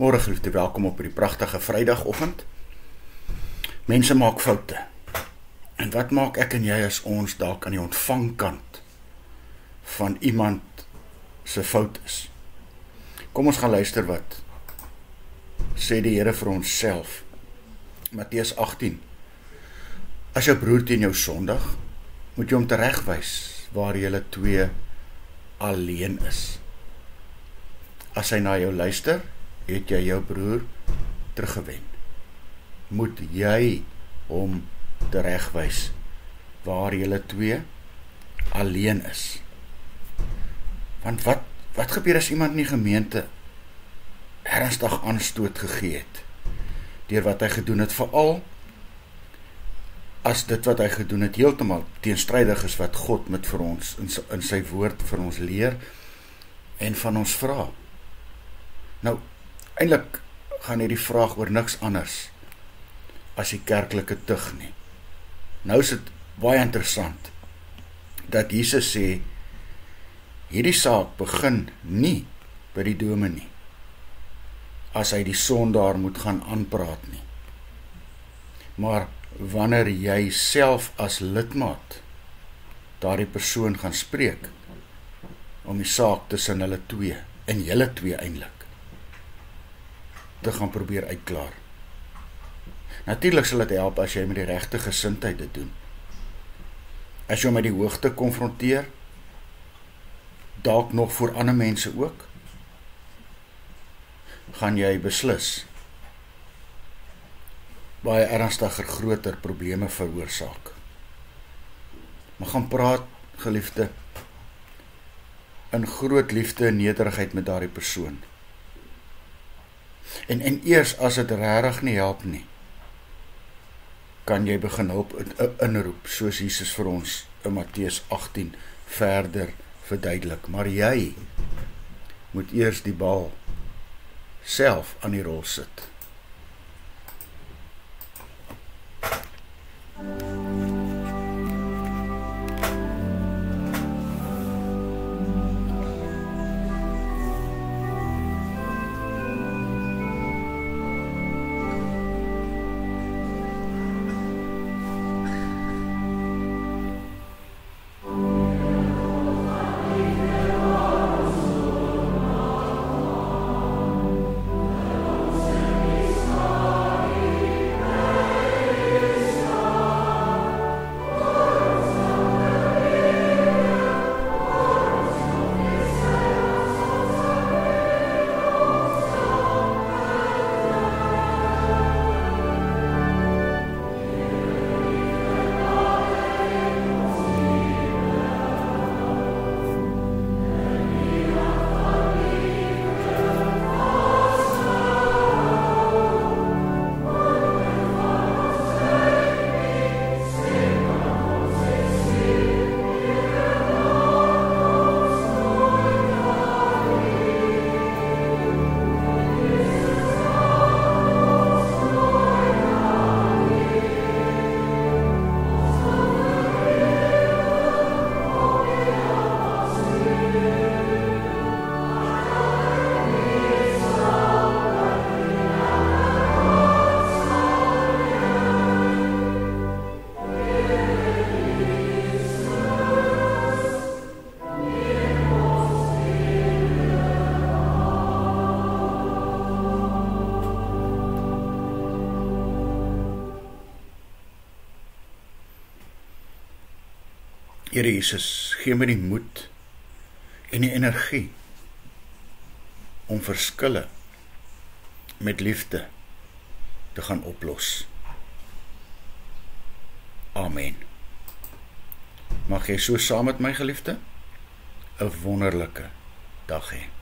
Goeiemôre geliefde, welkom op die pragtige Vrydagoggend. Mense maak foute. En wat maak ek en jy as ons dalk aan die ontvangkant van iemand se fout is? Kom ons gaan luister wat sê die Here vir ons self. Matteus 18. As jou broer teen jou sondig, moet jy hom teregwys waar julle twee alleen is. As hy na jou luister, het jy jou broer teruggewen. Moet jy hom teregwys waar julle twee alleen is. Want wat gebeur as iemand in die gemeente ernstig aanstoot gegee het deur wat hy gedoen het, veral as dit wat hy gedoen het heeltemal teenstrydig is wat God met vir ons in sy woord vir ons leer en van ons vra. Nou, eintlik gaan hierdie vraag oor niks anders as die kerklike tug nie. Nou is dit baie interessant dat Jesus sê, hierdie saak begin nie by die dominee as hy die sondaar moet gaan aanpraat nie. Maar wanneer jy self as lidmaat daardie persoon gaan spreek om die saak tussen hulle twee en julle twee eintlik te gaan probeer uitklaar. Natuurlik sal dit help as jy met die regte gesindheid dit doen. As jy met die hoogte konfronteer, dalk nog voor ander mense ook, gaan jy beslis baie ernstiger, groter probleme veroorsaak. Maar gaan praat, geliefde, in groot liefde en nederigheid met daardie persoon. En eers as dit regtig nie help nie, kan jy begin hulp inroep, soos Jesus vir ons in Matteus 18 verder verduidelik. Maar jy moet eers die bal self aan die rol sit. Here Jesus, gee my die moed en die energie om verskille met liefde te gaan oplos. Amen. Mag jy so saam met my geliefde 'n wonderlike dag hê.